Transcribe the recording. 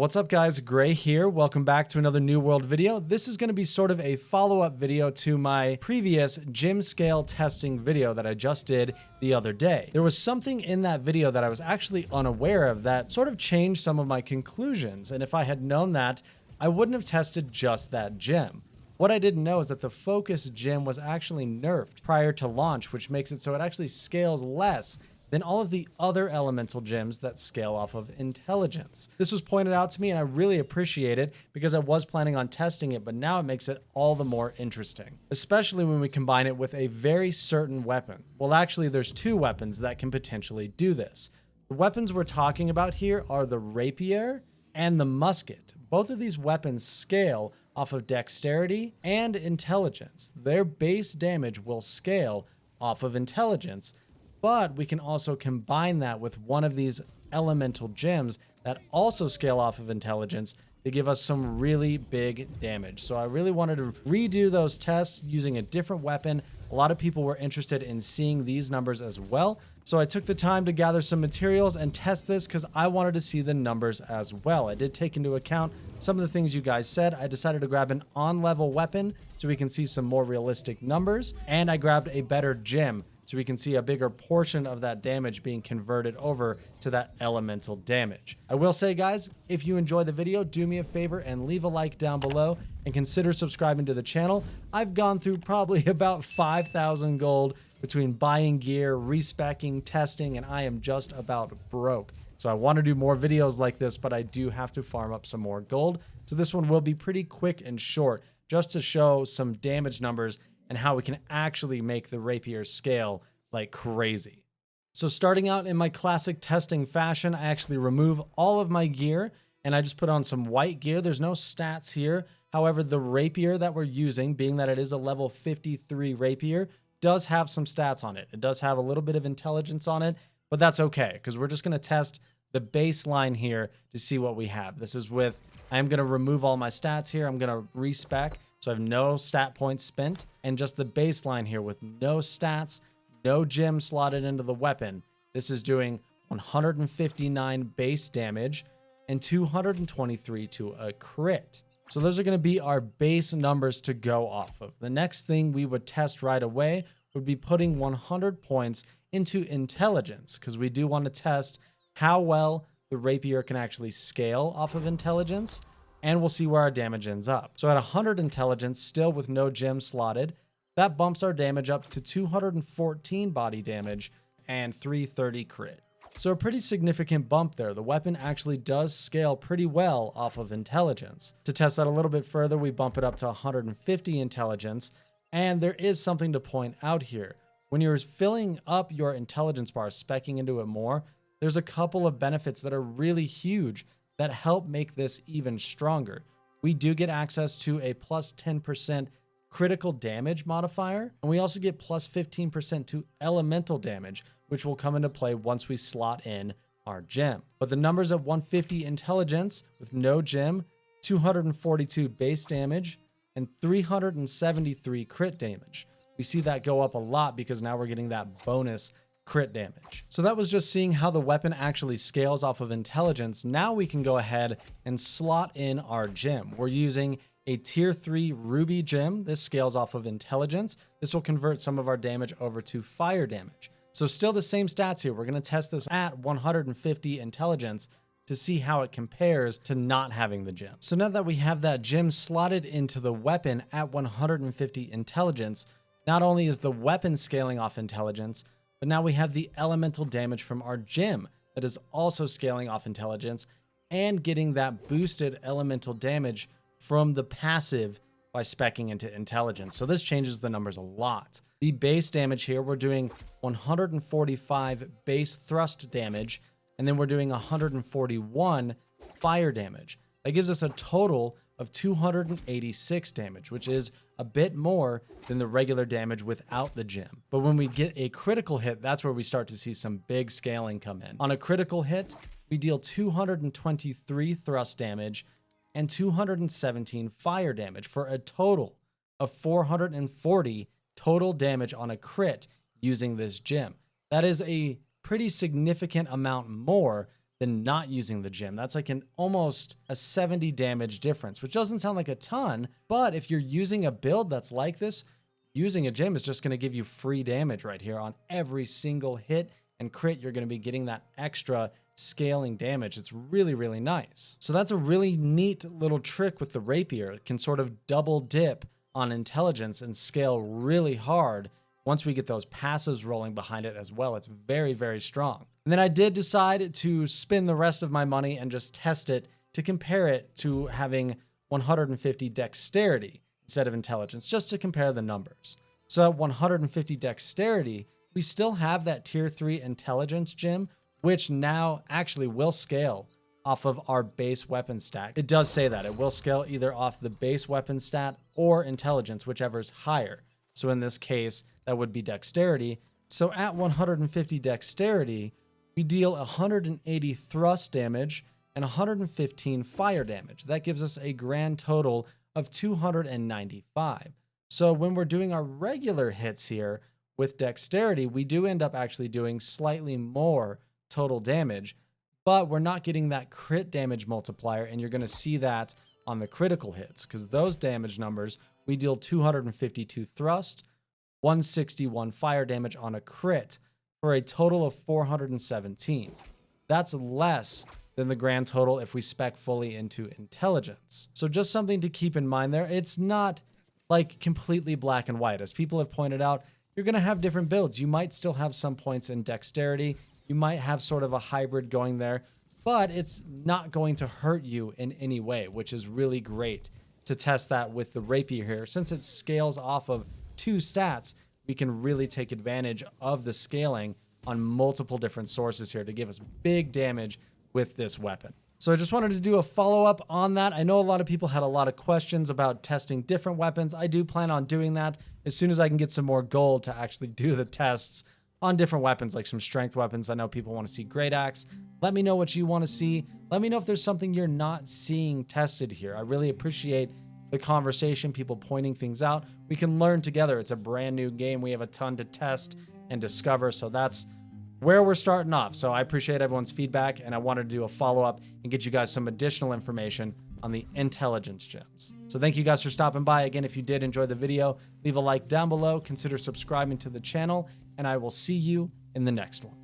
What's up guys, Gray here. Welcome back to another New World video. This is going to be sort of a follow-up video to my previous gym scale testing video that I just did the other day. There was something in that video that I was actually unaware of that sort of changed some of my conclusions, and if I had known that, I wouldn't have tested just that gym. What I didn't know is that the focus gym was actually nerfed prior to launch, which makes it so it actually scales less than all of the other elemental gems that scale off of intelligence. This was pointed out to me and I really appreciate it because I was planning on testing it, but now it makes it all the more interesting, especially when we combine it with a very certain weapon. Well, actually there's two weapons that can potentially do this. The weapons we're talking about here are the Rapier and the musket. Both of these weapons scale off of dexterity and intelligence. Their base damage will scale off of intelligence, but we can also combine that with one of these elemental gems that also scale off of intelligence to give us some really big damage. So I really wanted to redo those tests using a different weapon. A lot of people were interested in seeing these numbers as well. So I took the time to gather some materials and test this because I wanted to see the numbers as well. I did take into account some of the things you guys said. I decided to grab an on-level weapon so we can see some more realistic numbers. And I grabbed a better gem so we can see a bigger portion of that damage being converted over to that elemental damage. I will say, guys, if you enjoy the video, do me a favor and leave a like down below and consider subscribing to the channel. I've gone through probably about 5,000 gold between buying gear, respecking, testing, and I am just about broke. So I want to do more videos like this, but I do have to farm up some more gold. So this one will be pretty quick and short, just to show some damage numbers and how we can actually make the Rapier scale like crazy. So starting out in my classic testing fashion, I actually remove all of my gear and I just put on some white gear. There's no stats here. However, the Rapier that we're using, being that it is a level 53 Rapier, does have some stats on it. It does have a little bit of intelligence on it, but that's okay because we're just going to test the baseline here to see what we have. This is with, I'm going to remove all my stats here. I'm going to respec. So I have no stat points spent and just the baseline here with no stats, no gem slotted into the weapon. This is doing 159 base damage and 223 to a crit. So those are going to be our base numbers to go off of. The next thing we would test right away would be putting 100 points into intelligence because we do want to test how well the Rapier can actually scale off of intelligence. And we'll see where our damage ends up. So at 100 intelligence, still with no gem slotted, that bumps our damage up to 214 body damage and 330 crit. So a pretty significant bump there. The weapon actually does scale pretty well off of intelligence. To test that a little bit further, we bump it up to 150 intelligence. And there is something to point out here. When you're filling up your intelligence bar, speccing into it more, there's a couple of benefits that are really huge that help make this even stronger. We do get access to a plus 10% critical damage modifier, and we also get plus 15% to elemental damage, which will come into play once we slot in our gem. But the numbers at 150 intelligence with no gem, 242 base damage, and 373 crit damage. We see that go up a lot because now we're getting that bonus crit damage. So that was just seeing how the weapon actually scales off of intelligence. Now we can go ahead and slot in our gem. We're using a tier 3 ruby gem. This scales off of intelligence. This will convert some of our damage over to fire damage. So still the same stats here. We're going to test this at 150 intelligence to see how it compares to not having the gem. So now that we have that gem slotted into the weapon at 150 intelligence, not only is the weapon scaling off intelligence, but now we have the elemental damage from our gem that is also scaling off intelligence and getting that boosted elemental damage from the passive by speccing into intelligence. So this changes the numbers a lot. The base damage here, we're doing 145 base thrust damage, and then we're doing 141 fire damage. That gives us a total of 286 damage, which is a bit more than the regular damage without the gem. But when we get a critical hit, that's where we start to see some big scaling come in. On a critical hit, we deal 223 thrust damage and 217 fire damage for a total of 440 total damage on a crit using this gem. That is a pretty significant amount more than not using the gym. That's like almost a 70 damage difference, which doesn't sound like a ton, but if you're using a build that's like this, using a gym is just going to give you free damage right here on every single hit and crit. You're going to be getting that extra scaling damage. It's really, really nice. So that's a really neat little trick with the Rapier. It can sort of double dip on intelligence and scale really hard once we get those passives rolling behind it as well. It's very, very strong. And then I did decide to spend the rest of my money and just test it to compare it to having 150 dexterity instead of intelligence, just to compare the numbers. So at 150 dexterity, we still have that tier 3 intelligence gem, which now actually will scale off of our base weapon stat. It does say that it will scale either off the base weapon stat or intelligence, whichever is higher. So in this case, that would be dexterity. So at 150 dexterity, we deal 180 thrust damage and 115 fire damage. That gives us a grand total of 295. So when we're doing our regular hits here with dexterity, we do end up actually doing slightly more total damage, but we're not getting that crit damage multiplier, and you're going to see that on the critical hits, because those damage numbers, we deal 252 thrust, 161 fire damage on a crit for a total of 417. That's less than the grand total if we spec fully into intelligence. So just something to keep in mind there. It's not like completely black and white. As people have pointed out, you're going to have different builds. You might still have some points in dexterity. You might have sort of a hybrid going there, but it's not going to hurt you in any way, which is really great to test that with the Rapier here. Since it scales off of 2 stats, we can really take advantage of the scaling on multiple different sources here to give us big damage with this weapon. So I just wanted to do a follow-up on that. I know a lot of people had a lot of questions about testing different weapons. I do plan on doing that as soon as I can get some more gold to actually do the tests on different weapons, like some strength weapons. I know people want to see Great Axe. Let me know what you want to see. Let me know if there's something you're not seeing tested here. I really appreciate the conversation, people pointing things out. We can learn together. It's a brand new game. We have a ton to test and discover. So that's where we're starting off. So I appreciate everyone's feedback, and I wanted to do a follow-up and get you guys some additional information on the intelligence gems. So thank you guys for stopping by. Again, if you did enjoy the video, leave a like down below, consider subscribing to the channel, and I will see you in the next one.